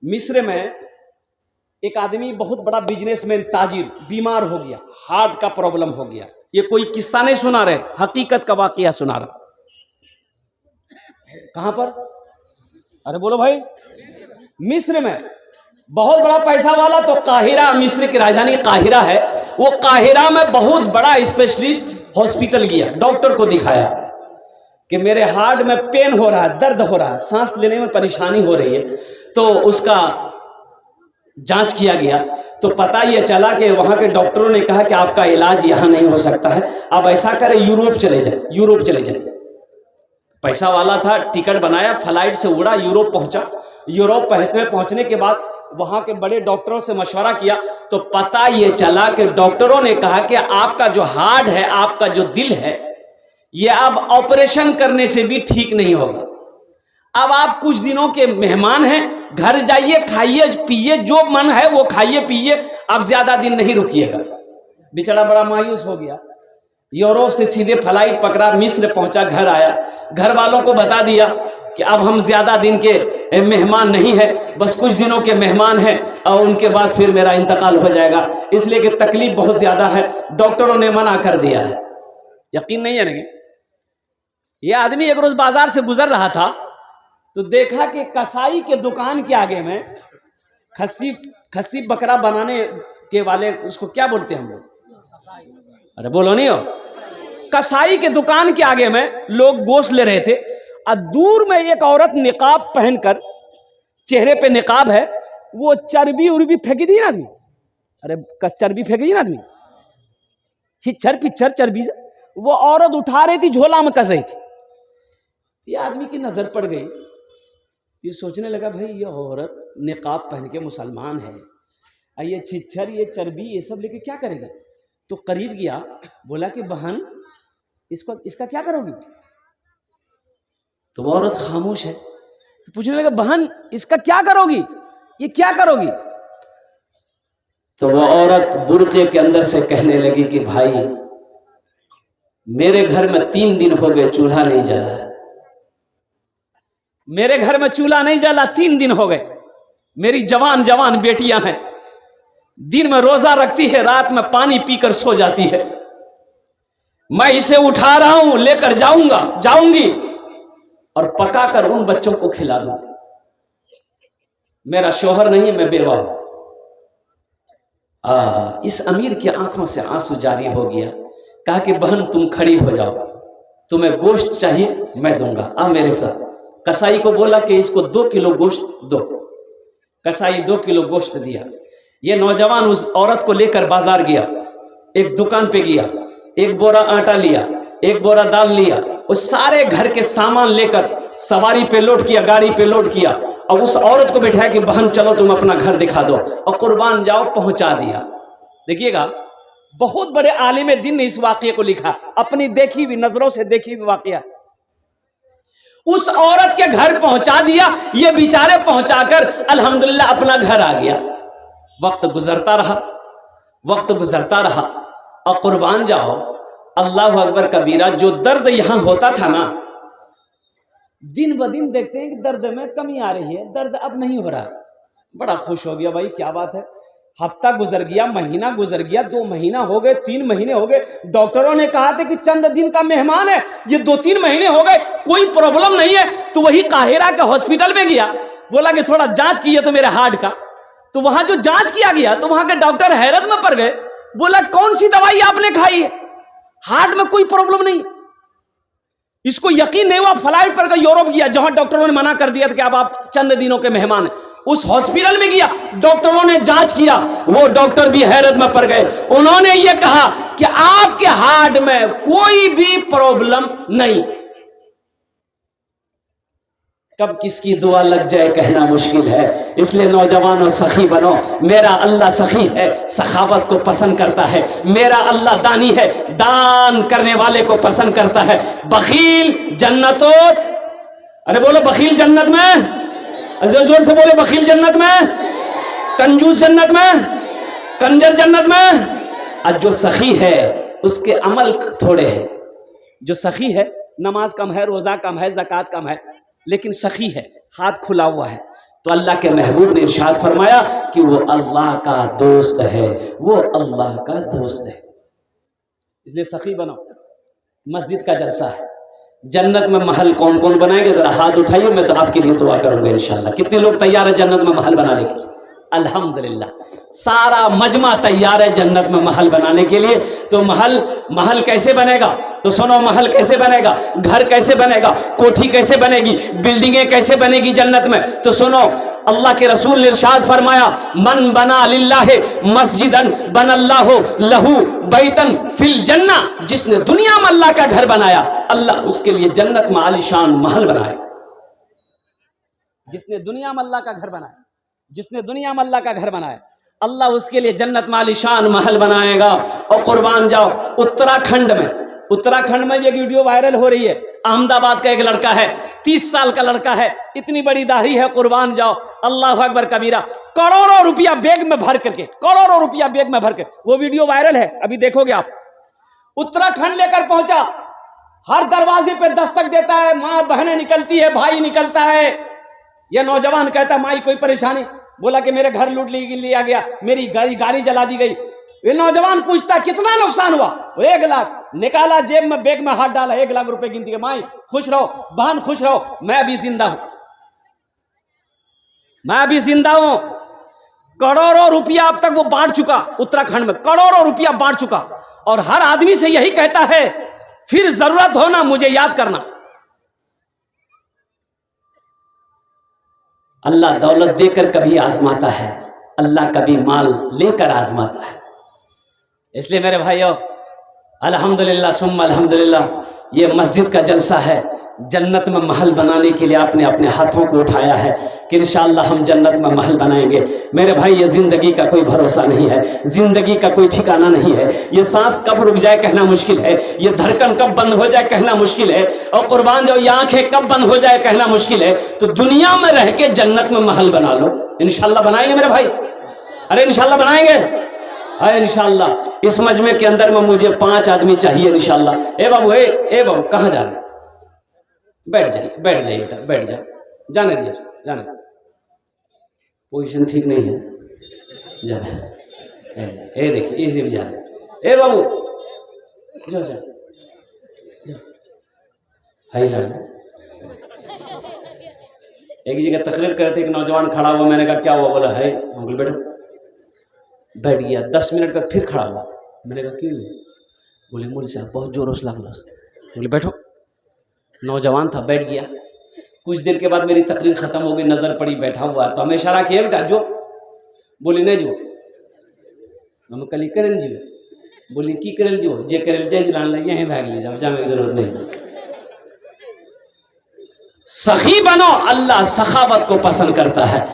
مصر میں ایک آدمی بہت بڑا بزنس مین تاجر بیمار ہو گیا، ہارٹ کا پرابلم ہو گیا. یہ کوئی قصہ نہیں سنا رہے، حقیقت کا واقعہ سنا رہا. کہاں پر؟ ارے بولو بھائی. مصر میں بہت بڑا پیسہ والا، تو قاہرہ، مصر کی راجدھانی قاہرہ ہے، وہ قاہرہ میں بہت بڑا اسپیشلسٹ ہاسپٹل گیا، ڈاکٹر کو دکھایا کہ میرے ہارٹ میں پین ہو رہا ہے، درد ہو رہا ہے، سانس لینے میں پریشانی ہو رہی ہے. تو اس کا جانچ کیا گیا تو پتہ یہ چلا کہ وہاں کے ڈاکٹروں نے کہا کہ آپ کا علاج یہاں نہیں ہو سکتا ہے، آپ ایسا کریں یوروپ چلے جائیں. یوروپ چلے جائیں. پیسہ والا تھا، ٹکٹ بنایا، فلائٹ سے اڑا، یوروپ پہنچا. یوروپ پہنچنے کے بعد وہاں کے بڑے ڈاکٹروں سے مشورہ کیا تو پتہ یہ چلا کہ ڈاکٹروں نے کہا کہ آپ کا جو ہارٹ ہے، آپ کا جو دل ہے، یہ اب آپریشن کرنے سے بھی ٹھیک نہیں ہوگا. اب آپ کچھ دنوں کے مہمان ہیں، گھر جائیے، کھائیے پیئے، جو من ہے وہ کھائیے پیئے، اب زیادہ دن نہیں رکیے گا. بیچارہ بڑا مایوس ہو گیا. یوروپ سے سیدھے فلائٹ پکڑا، مصر پہنچا، گھر آیا، گھر والوں کو بتا دیا کہ اب ہم زیادہ دن کے مہمان نہیں ہیں، بس کچھ دنوں کے مہمان ہیں اور ان کے بعد پھر میرا انتقال ہو جائے گا، اس لیے کہ تکلیف بہت زیادہ ہے، ڈاکٹروں نے منع کر دیا ہے. یقین نہیں ہے نا؟ یہ آدمی ایک روز بازار سے گزر رہا تھا تو دیکھا کہ کسائی کے دکان کے آگے میں کھسی بکرا بنانے کے والے، اس کو کیا بولتے ہیں ہم لوگ؟ ارے بولو نہیں ہو. کسائی کے دکان کے آگے میں لوگ گوشت لے رہے تھے اور دور میں ایک عورت نقاب پہن کر، چہرے پہ نقاب ہے، وہ چربی اربی پھینکی دی نا آدمی. ارے چربی پھینکی دی نا آدمی، چھچر پچھر چربی، وہ عورت اٹھا رہی تھی، جھولا میں کس رہی تھی. یہ آدمی کی نظر پڑ گئی. یہ سوچنے لگا بھائی یہ عورت نقاب پہن کے مسلمان ہے، یہ چھچر، یہ چربی، یہ سب لے کے کیا کرے گا؟ تو قریب گیا، بولا کہ بہن اس کا کیا کرو گی؟ تو وہ عورت خاموش ہے. تو پوچھنے لگا بہن اس کا کیا کرو گی، یہ کیا کرو گی؟ تو وہ عورت برقعے کے اندر سے کہنے لگی کہ بھائی میرے گھر میں 3 دن ہو گئے چولہا نہیں جلا، میرے گھر میں چولہا نہیں جلا، 3 دن ہو گئے. میری جوان جوان بیٹیاں ہیں، دن میں روزہ رکھتی ہے، رات میں پانی پی کر سو جاتی ہے. میں اسے اٹھا رہا ہوں، لے کر جاؤں گی اور پکا کر ان بچوں کو کھلا دوں گی. میرا شوہر نہیں، میں بیوہ ہوں. اس امیر کی آنکھوں سے آنسو جاری ہو گیا. کہا کہ بہن تم کھڑی ہو جاؤ، تمہیں گوشت چاہیے میں دوں گا، میرے ساتھ. کسائی کو بولا کہ اس کو 2 کلو گوشت دو. کسائی 2 کلو گوشت دیا. یہ نوجوان اس عورت کو لے کر بازار گیا، ایک دکان پہ گیا، 1 بورا آٹا لیا، 1 بورا دال لیا، وہ سارے گھر کے سامان لے کر سواری پہ لوڈ کیا، گاڑی پہ لوڈ کیا، اور اس عورت کو بٹھایا کہ بہن چلو تم اپنا گھر دکھا دو، اور قربان جاؤ، پہنچا دیا. دیکھیے گا بہت بڑے عالم دین نے اس واقعے کو لکھا، اپنی دیکھی ہوئی نظروں سے دیکھی ہوئی واقعہ. اس عورت کے گھر پہنچا دیا. یہ بیچارے پہنچا کر الحمدللہ اپنا گھر آ گیا. وقت گزرتا رہا اور قربان جاؤ اللہ اکبر کبیرہ، جو درد یہاں ہوتا تھا نا، دن بدن دیکھتے ہیں کہ درد میں کمی آ رہی ہے، درد اب نہیں ہو رہا. بڑا خوش ہو گیا، بھائی کیا بات ہے. ہفتہ گزر گیا، مہینہ گزر گیا، 2 مہینہ ہو گئے، 3 مہینے ہو گئے. ڈاکٹروں نے کہا تھا کہ چند دن کا مہمان ہے، یہ 2-3 مہینے ہو گئے، کوئی پرابلم نہیں ہے. تو وہی قاہرہ کے ہاسپٹل میں گیا، بولا کہ تھوڑا جانچ کیے تو میرے ہارٹ کا. تو وہاں جو جانچ کیا گیا تو وہاں کے ڈاکٹر حیرت میں پڑ گئے. بولا کون سی دوائی آپ نے کھائی ہے؟ ہارٹ میں کوئی پرابلم نہیں. اس کو یقین نہیں ہوا، فلائٹ پر یوروپ گیا جہاں ڈاکٹروں نے منع کر دیا تھا کہ اب آپ چند دنوں کے مہمان ہیں. اس ہاسپٹل میں گیا، ڈاکٹروں نے جانچ کیا، وہ ڈاکٹر بھی حیرت میں پڑ گئے. انہوں نے یہ کہا کہ آپ کے ہارٹ میں کوئی بھی پرابلم نہیں. کب کس کی دعا لگ جائے کہنا مشکل ہے، اس لیے نوجوانوں سخی بنو. میرا اللہ سخی ہے، سخاوت کو پسند کرتا ہے. میرا اللہ دانی ہے، دان کرنے والے کو پسند کرتا ہے. بخیل جنتوت، ارے بولو بخیل جنت میں، زور سے بولے بخیل جنت میں، کنجوس جنت میں، کنجر جنت میں. اور جو سخی ہے اس کے عمل تھوڑے ہیں. جو سخی ہے نماز کم ہے، روزہ کم ہے، زکوٰۃ کم ہے، لیکن سخی ہے، ہاتھ کھلا ہوا ہے. تو اللہ کے محبوب نے ارشاد فرمایا کہ وہ اللہ کا دوست ہے، وہ اللہ کا دوست ہے۔ اس لیے سخی بنو۔ مسجد کا جلسہ ہے، جنت میں محل کون کون بنائیں گے؟ ذرا ہاتھ اٹھائیے، میں تو آپ کے لیے دعا کروں گا انشاءاللہ۔ کتنے لوگ تیار ہیں جنت میں محل بنانے کے؟ الحمدللہ سارا مجمع تیار ہے جنت میں محل بنانے کے لیے۔ تو محل کیسے بنے گا؟ تو سنو، محل کیسے بنے گا، گھر کیسے بنے گا، کوٹھی کیسے بنے گی، بلڈنگیں کیسے بنے گی جنت میں؟ تو سنو، اللہ کے رسول نے ارشاد فرمایا، من بنا للہ مسجدا بنا اللہ لہو بیتن فی الجنہ، جس نے دنیا میں اللہ کا گھر بنایا، اللہ اس کے لیے جنت میں عالی شان محل بنائے۔ جس نے دنیا میں اللہ کا گھر بنایا، جس نے دنیا میں اللہ کا گھر بنایا، اللہ اس کے لیے جنت میں عالی شان محل بنائے گا۔ اور قربان جاؤ، اتراکھنڈ میں بھی ایک ویڈیو وائرل ہو رہی ہے۔ احمد آباد کا ایک لڑکا ہے، 30 سال کا لڑکا ہے، اتنی بڑی داڑھی ہے، قربان جاؤ، اللہ اکبر کبیرہ، کروڑوں روپیہ بیگ میں بھر کر کے، کروڑوں روپیہ بیگ میں بھر کے، وہ ویڈیو وائرل ہے، ابھی دیکھو گے آپ۔ اتراکھنڈ لے کر پہنچا، ہر دروازے پہ دستک دیتا ہے، ماں بہنیں نکلتی ہے، بھائی نکلتا ہے۔ یہ نوجوان کہتا ہے، مائی کوئی پریشانی؟ بولا کہ میرے گھر لوٹ لیا گیا، میری گاڑی جلا دی گئی۔ یہ نوجوان پوچھتا کتنا نقصان ہوا؟ 1 لاکھ نکالا، جیب میں بیگ میں ہاتھ ڈالا، 1 لاکھ روپے گنتی ہے۔ مائی خوش رہو، بہن خوش رہو، میں ابھی زندہ ہوں، میں ابھی زندہ ہوں۔ کروڑوں روپیہ اب تک وہ بانٹ چکا، اتراکھنڈ میں کروڑوں روپیہ بانٹ چکا، اور ہر آدمی سے یہی کہتا ہے، پھر ضرورت ہو نا مجھے یاد کرنا۔ اللہ دولت دے کر کبھی آزماتا ہے، اللہ کبھی مال لے کر آزماتا ہے۔ اس لیے میرے بھائیو، الحمدللہ ثم الحمدللہ، یہ مسجد کا جلسہ ہے، جنت میں محل بنانے کے لیے آپ نے اپنے ہاتھوں کو اٹھایا ہے کہ انشاءاللہ ہم جنت میں محل بنائیں گے۔ میرے بھائی، یہ زندگی کا کوئی بھروسہ نہیں ہے، زندگی کا کوئی ٹھکانہ نہیں ہے، یہ سانس کب رک جائے کہنا مشکل ہے، یہ دھڑکن کب بند ہو جائے کہنا مشکل ہے، اور قربان جاؤ، یہ آنکھیں کب بند ہو جائے کہنا مشکل ہے۔ تو دنیا میں رہ کے جنت میں محل بنا لو، انشاءاللہ بنائیں گے میرے بھائی، ارے انشاءاللہ بنائیں گے، ہے انشاءاللہ۔ اس مجمع کے اندر میں مجھے 5 آدمی چاہیے انشاءاللہ۔ اے بابو، اے بابو، کہاں جا رہے؟ بیٹھ جائیے بیٹا، بیٹھ جاؤ، جانے دیجیے، جانے دیجیے، پوزیشن ٹھیک نہیں ہے، جا اے دیکھیے، ایسے بھی جا رہے، اے بابو جاؤ جاؤ جاؤ، ہائی لڑ۔ ایک جگہ تقریر کرتے، ایک نوجوان کھڑا ہوا، میں نے کہا کیا ہوا؟ بولا ہے انکل بیٹھو، بیٹھ گیا۔ 10 منٹ بعد پھر کھڑا ہوا، میں نے کہا کیوں؟ بولے مول صاحب بہت زور سے لگا۔ بولے بیٹھو۔ نوجوان تھا، بیٹھ گیا۔ کچھ دیر کے بعد میری تقریر ختم ہو گئی، نظر پڑی بیٹھا ہوا، تو ہمیں اشارہ کیا، بیٹا جو۔ بولی نہیں جو، ہم کلی کریں جو، بولی کی کرل جو، جے کرل جے جلان لگے ہیں، بھاگ لے جاؤ، جانے کی ضرورت نہیں۔ سخی بنو، اللہ سخاوت کو پسند کرتا ہے۔